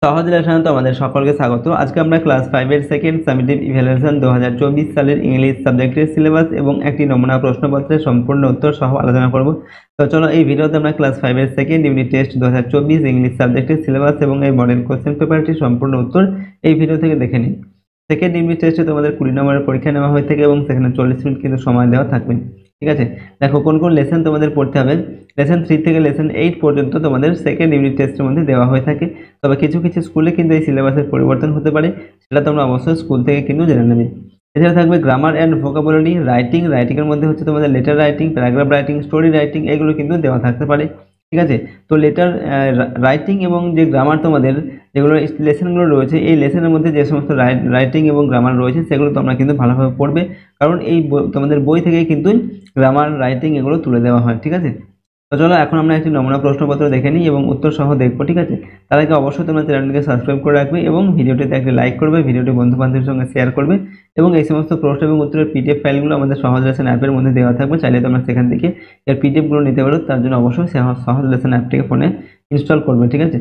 সহজ লেসনে তোমাদের সকলকে স্বাগত। আজকে আমরা ক্লাস 5 এর সেকেন্ড সামেটিভ ইভ্যালুয়েশন 2024 সালের ইংলিশ সাবজেক্টের সিলেবাস এবং একটি নমুনা প্রশ্নপত্রের সম্পূর্ণ উত্তর সহ আলোচনা করব। তো চলো এই ভিডিওতে আমরা ক্লাস 5 এর সেকেন্ড ইউনিট টেস্ট 2024 ইংলিশ সাবজেক্টের সিলেবাস এবং এই মডেল কোশ্চেন পেপারটির সম্পূর্ণ উত্তর এই ভিডিও থেকে দেখে নিই। সেকেন্ড ইউনিট টেস্টে তোমাদের 20 নম্বরের পরীক্ষা নেওয়া হয়ে থাকে এবং সেখানে 40 মিনিট কিন্তু সময় দেওয়া থাকবে। ঠিক আছে, দেখো কোন কোন লেসন তোমাদের পড়তে হবে। লেসন 3 থেকে লেসন 8 পর্যন্ত তোমাদের সেকেন্ড ইউনিট টেস্টের মধ্যে দেওয়া হয়ে থাকে। তবে কিছু কিছু স্কুলে কিন্তু এই সিলেবাসের পরিবর্তন হতে পারে, সেটা তোমরা অবশ্যই স্কুল থেকে কিন্তু জেনে নেবে। এছাড়া থাকবে গ্রামার অ্যান্ড ভোকাবুলারি, রাইটিংয়ের মধ্যে হচ্ছে তোমাদের letter writing, paragraph writing, story writing, এগুলো কিন্তু দেওয়া থাকতে পারে। ঠিক আছে, তো লেটার রাইটিং এবং যে গ্রামার তোমাদের যেগুলো লেসনগুলো রয়েছে, এই লেসনের মধ্যে যে সমস্ত রাইটিং এবং গ্রামার রয়েছে সেগুলো তোমরা কিন্তু ভালোভাবে পড়বে, কারণ এই তোমাদের বই থেকেই কিন্তু গ্রামার রাইটিং এগুলো তুলে দেওয়া হয়। ঠিক আছে, তো চলো এখন আমরা একটি নমুনা প্রশ্নপত্র দেখে নিই এবং উত্তর সহ দেখবো। ঠিক আছে, তার আগে অবশ্যই তোমরা চ্যানেলটিকে সাবস্ক্রাইব করে রাখবে এবং ভিডিওটিতে একটি লাইক করবে, ভিডিওটি বন্ধু বান্ধবের সঙ্গে শেয়ার করবে এবং এই সমস্ত প্রশ্ন এবং উত্তরের পিডিএফ ফাইলগুলো আমাদের সহজ লেসন অ্যাপের মধ্যে দেওয়া থাকবে, চাইলে তোমরা সেখান থেকে এর পিডিএফগুলো নিতে পারো। তার জন্য অবশ্যই সহজ লেসন অ্যাপটিকে ফোনে ইনস্টল করবে। ঠিক আছে,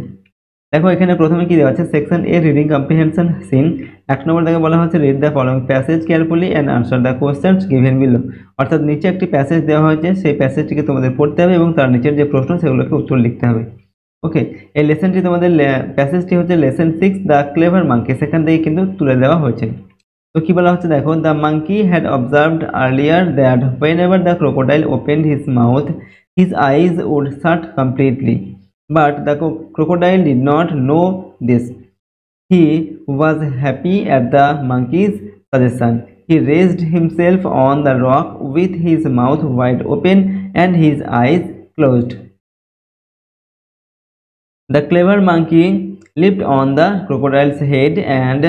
দেখো এখানে প্রথমে কি দেওয়া আছে, সেকশন এ রিডিং কম্প্রিহেনশন সিন। 1 নম্বর থেকে বলা হচ্ছে read the following passage carefully and answer the questions given below. অর্থাৎ নিচে একটি প্যাসেজ দেওয়া হয়েছে, সেই প্যাসেজটিকে তোমাদের পড়তে হবে এবং তার নিচের যে প্রশ্ন সেগুলোকে উত্তর লিখতে হবে। ওকে, এই লেসনটি তোমাদের প্যাসেজটি হচ্ছে লেসন 6 দ্য ক্লেভার মাঙ্কি, সেখান থেকে কিন্তু তুলে দেওয়া হয়েছে। তো কি বলা হচ্ছে দেখো, the monkey had observed earlier that whenever the crocodile opened his mouth his eyes would shut completely, but the crocodile did not know this. He was happy at the monkey's suggestion. He raised himself on the rock with his mouth wide open and his eyes closed. The clever monkey leaped on the crocodile's head and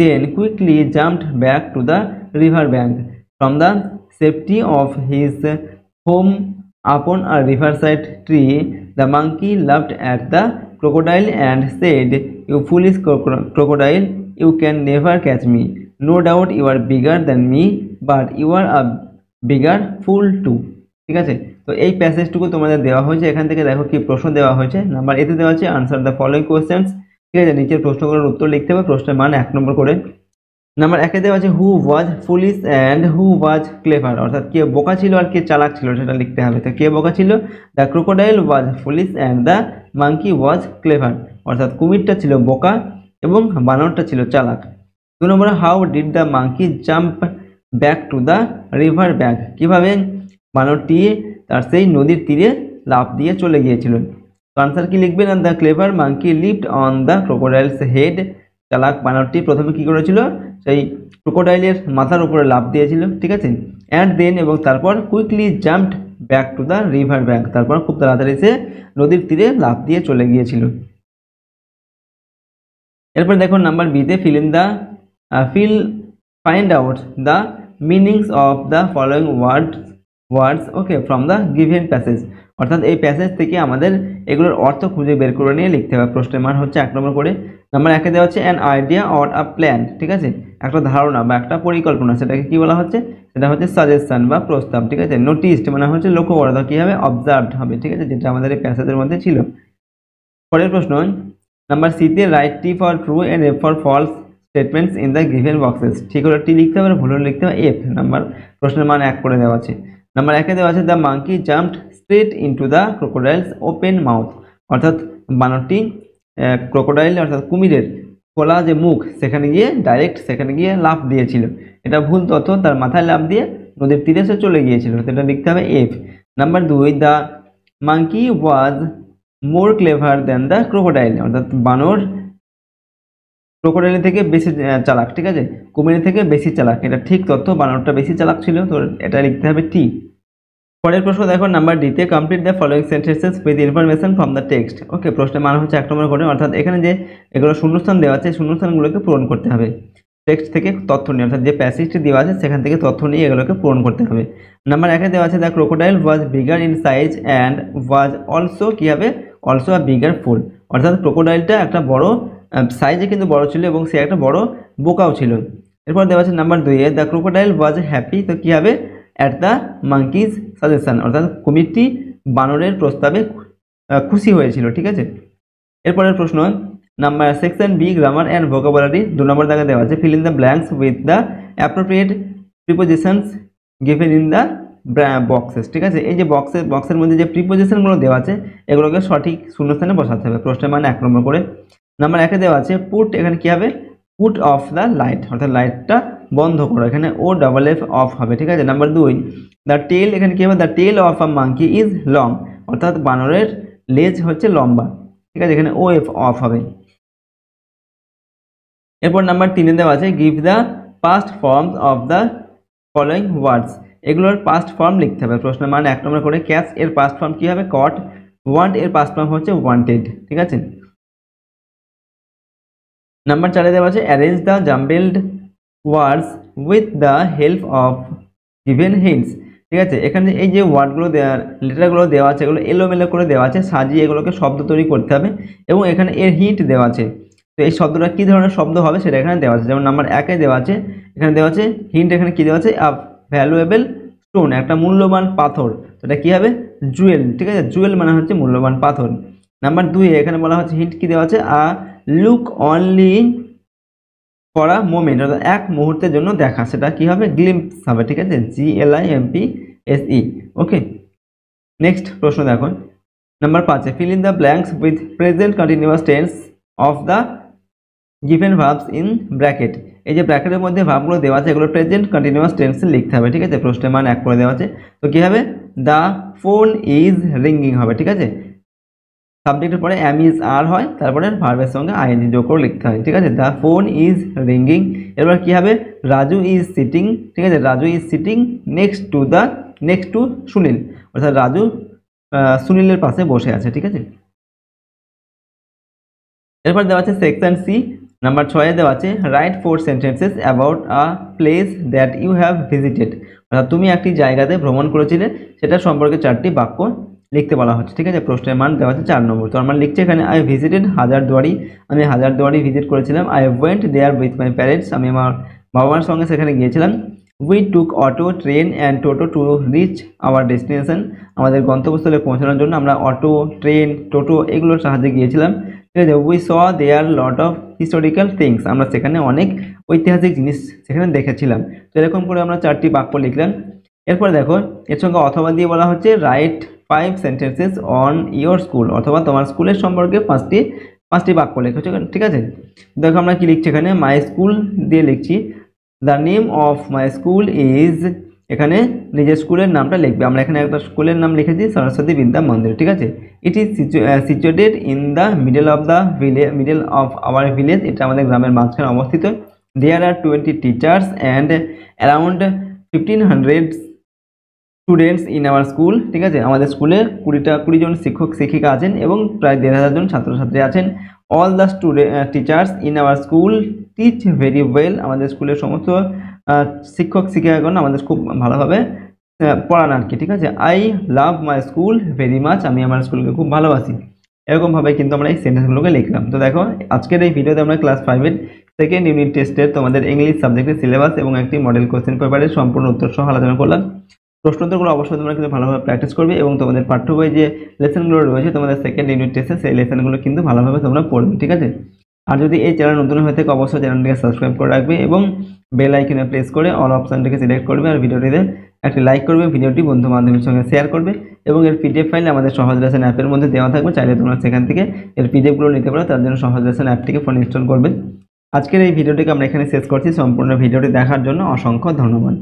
then quickly jumped back to the river bank. From the safety of his home upon a riverside tree, the monkey laughed at the crocodile and said, "You foolish crocodile, you can never catch me. No doubt you are bigger than me, but you are a bigger fool too." ঠিক আছে, তো এই প্যাসেজটুকু তোমাদের দেওয়া হয়েছে। এখান থেকে দেখো কি প্রশ্ন দেওয়া হয়েছে। নাম্বার এতে দেওয়া আছে আনসার দ্য ফলোইং কোয়েশ্চেন্স। ঠিক আছে, নিচের প্রশ্নগুলোর উত্তর লিখতে হবে, প্রশ্নের মান 1 নম্বর করে। নাম্বার 1-এ দেওয়া আছে who was foolish and who was clever, অর্থাৎ কে বোকা ছিল আর কে চালাক ছিল সেটা লিখতে হবে। তো কে বোকা ছিল, the crocodile was foolish and the monkey was clever, অর্থাৎ কুমিরটা ছিল বোকা এবং বানরটা ছিল চালাক। 2 নম্বরে how did the monkey jump back to the river bank, কিভাবে বানরটি তার সেই নদীর তীরে লাফ দিয়ে চলে গিয়েছিল। তো আনসার কি লিখবেন, the clever monkey lift on the crocodiles head, চালাক বানরটি প্রথমে কি করেছিল, সেই ক্রোকোডাইলের মাথার উপরে লাফ দিয়েছিল। ঠিক আছে, অ্যান্ড দেন এবং তারপর quickly jumped back to the river bank, তারপর খুব তাড়াতাড়ি সে নদীর তীরে লাফ দিয়ে চলে গিয়েছিল। এরপর দেখো নাম্বার বিতে find out the meanings of the following words okay from the given passage, অর্থাৎ এই প্যাসেজ থেকে আমাদের এগুলোর অর্থ খুঁজে বের করে নিয়ে লিখতে হবে। প্রশ্নের মান হচ্ছে 1 নম্বর করে। নাম্বার 1-এ দেওয়া হচ্ছে an idea or a plan, ঠিক আছে, একটা ধারণা বা একটা পরিকল্পনা, সেটাকে কি বলা হচ্ছে, সেটা হচ্ছে সাজেশন বা প্রস্তাব। ঠিক আছে, নোটিসড মানে হচ্ছে লক্ষ্য করা, তো কী হবে, অবজার্ভড হবে। ঠিক আছে, যেটা আমাদের এই প্যাসেজের মধ্যে ছিল। পরের প্রশ্ন নাম্বার সিতে write T for true and F for false statements in the given boxes, ঠিক হলে টি লিখতে হবে, ভুল হলে লিখতে হবে এফ। নাম্বার প্রশ্নের মান 1 করে দেওয়া আছে। নাম্বার 1-এ দেওয়া আছে the monkey jumped straight into the crocodiles open mouth, অর্থাৎ বানরটি ক্রোকোডাইল অর্থাৎ কুমিরের খোলা যে মুখ সেখানে গিয়ে লাফ দিয়েছিল। এটা ভুল তথ্য, তার মাথায় লাফ দিয়ে নদীর তীরে সে চলে গিয়েছিল, সেটা লিখতে হবে F. Number 2, the monkey was more clever than the crocodile, অর্থাৎ বানর ক্রোকোডাইল থেকে বেশি চালাক। ঠিক আছে, কুমির থেকে বেশি চালাক, এটা ঠিক তথ্য, বানরটা বেশি চালাক ছিল, তো এটা লিখতে হবে টি। পরের প্রশ্ন দেখো নাম্বার ডিতে complete the following sentences with information from the text. Okay, প্রশ্নের মান হচ্ছে 1 নম্বর করে, অর্থাৎ এখানে যে এগুলো শূন্যস্থান দেওয়া আছে শূন্যস্থানগুলোকে পূরণ করতে হবে টেক্সট থেকে তথ্য নিয়ে, অর্থাৎ যে প্যাসেজটি দেওয়া আছে সেখান থেকে তথ্য নিয়ে এগুলোকে পূরণ করতে হবে। নাম্বার 1-এ দেওয়া আছে the crocodile was bigger in size and was also কী হবে, অলসো আ বিগার ফুল, অর্থাৎ ক্রোকোডাইলটা একটা বড় সাইজে কিন্তু বড় ছিল এবং সে একটা বড় বোকাও ছিল। এরপর দেওয়া আছে নাম্বার 2-এ দ্য ক্রোকোডাইল ওয়াজ হ্যাপি, তো কী হবে, অ্যাট দ্য মাঙ্কিজ সাজেশন, অর্থাৎ কুমিরটি বানরের প্রস্তাবে খুশি হয়েছিল। ঠিক আছে, এরপরের প্রশ্ন number section B grammar and vocabulary 2 number দাগে দেওয়া আছে fill in the blanks with the appropriate prepositions given in the boxes. ঠিক আছে, এই যে বক্সের মধ্যে যে প্রিপোজিশনগুলো দেওয়া আছে এগুলোকে সঠিক শূন্যস্থানে বসাতে হবে। প্রশ্নের মান 1 নম্বর করে। নাম্বার 1 দেওয়া আছে পুট, এখানে কি হবে পুট অফ দ্য লাইট, অর্থাৎ লাইটটা বন্ধ করো, এখানে ও ডাবল এফ অফ হবে। ঠিক আছে, নাম্বার 2 দ্য টেল, এখানে কি হবে the tail of a monkey is long, অর্থাৎ বানরের লেজ হচ্ছে লম্বা। ঠিক আছে, এখানে ও এফ অফ হবে। এরপর নাম্বার 3 দেওয়া আছে give the past forms of the following words, এগুলোর পাস্ট ফর্ম লিখতে হবে। প্রশ্নের মান 1 নম্বর করে। ক্যাচ এর পাস্ট ফর্ম কি হবে কট, ওয়ান্ট এর পাস্ট ফর্ম হচ্ছে ওয়ান্টেড। ঠিক আছে, নাম্বার 4 দেওয়া আছে arrange the jumbled words with the help of given hints. ঠিক আছে, এখানে এই যে ওয়ার্ডগুলো দেওয়া লেটারগুলো দেওয়া আছে এগুলো এলোমেলো করে দেওয়া আছে, সাজিয়ে এগুলোকে শব্দ তৈরি করতে হবে এবং এখানে এর হিন্ট দেওয়া আছে। তো এই শব্দটা কী ধরনের শব্দ হবে সেটা এখানে দেওয়া আছে। যেমন নাম্বার 1 দেওয়া আছে, এখানে দেওয়া আছে হিন্ট, এখানে কী দেওয়া আছে আ ভ্যালুয়েবল স্টোন, একটা মূল্যবান পাথর, তো এটা কী হবে জুয়েল। ঠিক আছে, জুয়েল মানে হচ্ছে মূল্যবান পাথর। নাম্বার 2 এখানে বলা হচ্ছে হিন্ট কী দেওয়া আছে a look only for a moment, অর্থাৎ এক মুহূর্তের জন্য দেখা, সেটা কি হবে গ্লিম্পস হবে। ঠিক আছে, GLIMPSE। ওকে, নেক্সট প্রশ্ন দেখো number 5 feel in the blanks with present continuous tense of the given verbs in bracket. এই যে ব্র্যাকেটের মধ্যে ভার্বগুলো দেওয়া আছে এগুলো প্রেজেন্ট কন্টিনিউয়াস টেন্সে লিখতে হবে। ঠিক আছে, প্রশ্নের মান 1 করে দেওয়া আছে। তো কী হবে দ্য ফোন ইজ রিঙ্গিং হবে। ঠিক আছে, সাবজেক্টের পরে এম ইজ আর হয়, তারপরে ভার্বের সঙ্গে আইএনজি যোগ করে লিখতে হয়। ঠিক আছে, দ্য ফোন ইজ রিঙ্গিং। এবার কী হবে রাজু ইজ সিটিং। ঠিক আছে, Raju is sitting next to Sunil, অর্থাৎ রাজু সুনীলের পাশে বসে আছে। ঠিক আছে, এরপর দেওয়া আছে সেকশন সি নাম্বার 6 দেওয়া আছে write 4 sentences about a place that you have visited, অর্থাৎ তুমি একটি জায়গাতে ভ্রমণ করেছিলে সেটা সম্পর্কে 4টি বাক্য লিখতে বলা হচ্ছে। ঠিক আছে, প্রশ্নের মান দেওয়া আছে 4 নম্বর। তো আমরা লিখছি এখানে আই ভিজিটেড হাজারদুয়ারি, আমি হাজারদুয়ারি ভিজিট করেছিলাম। I went there with my parents, আমি আমার বাবা মার সঙ্গে সেখানে গিয়েছিলাম। We took auto train and toto to reach our destination, আমাদের গন্তব্যস্থলে পৌঁছানোর জন্য আমরা অটো ট্রেন টোটো এগুলোর সাহায্যে গিয়েছিলাম। ঠিক আছে, we saw there lot of historical things, আমরা সেখানে অনেক ঐতিহাসিক জিনিস সেখানে দেখেছিলাম। তো এরকম করে আমরা 4টি বাক্য লিখলাম। এরপর দেখো এর সঙ্গে অথবা দিয়ে বলা হচ্ছে right 5 sentences on your school, অথবা তোমার স্কুলের সম্পর্কে পাঁচটি বাক্য লেখো। ঠিক আছে, দেখো আমরা কি লিখছি এখানে মাই স্কুল দিয়ে লিখছি the name of my school is, এখানে নিজের স্কুলের নামটা লিখবে। আমরা এখানে একটা স্কুলের নাম লিখেছি সরস্বতী বিদ্যা মন্দির। ঠিক আছে, it is situated in the middle of our village, এটা আমাদের গ্রামের মাঝখানে অবস্থিত। দেয়ার আর 20 teachers and around 1500 students in our school. ঠিক আছে, আমাদের স্কুলে 20 জন শিক্ষক শিক্ষিকা আছেন এবং প্রায় 1500 জন ছাত্রছাত্রী আছেন। All the teachers in our school teach very well, আমাদের স্কুলের সমস্ত শিক্ষক শিক্ষিকাগণ আমাদের খুব ভালোভাবে পড়ান আর কি। ঠিক আছে, I love my school very much, আমি আমার স্কুলকে খুব ভালোবাসি। এরকমভাবে কিন্তু আমরা এই সেন্টেন্সগুলোকে লিখলাম। তো দেখো আজকের এই ভিডিওতে আমরা ক্লাস 5-এর সেকেন্ড ইউনিট টেস্টের তোমাদের ইংলিশ সাবজেক্টের সিলেবাস এবং একটি মডেল কোশ্চেন পেপারের সম্পূর্ণ উত্তর সহ আলোচনা করলাম। প্রশ্নোত্তরগুলো অবশ্যই তোমরা কিন্তু ভালোভাবে প্র্যাকটিস করবে এবং তোমাদের পাঠ্য বই যে লেসনগুলো রয়েছে তোমাদের সেকেন্ড ইউনিট টেস্টে সেই লেসনগুলো কিন্তু ভালোভাবে তোমরা পড়বে। ঠিক আছে, আর যদি এই চ্যানেল নতুন হয়ে থাকে অবশ্যই চ্যানেলটিকে সাবস্ক্রাইব করে রাখবে এবং বেল আইকনে প্রেস করে অল অপশনটিকে সিলেক্ট করবে আর ভিডিওটিতে একটি লাইক করবে, ভিডিওটি বন্ধু বান্ধবের সঙ্গে শেয়ার করবে এবং এর পিডিএফ ফাইল আমাদের সহজ লেসন অ্যাপের মধ্যে দেওয়া থাকবে, চাইলে তোমরা সেখান থেকে এর পিডিএফগুলো নিতে পারো। তার জন্য সহজ লেসন অ্যাপটিকে ফোন ইনস্টল করবে। আজকের এই ভিডিওটিকে আমরা এখানে শেষ করছি। সম্পূর্ণ ভিডিওটি দেখার জন্য অসংখ্য ধন্যবাদ।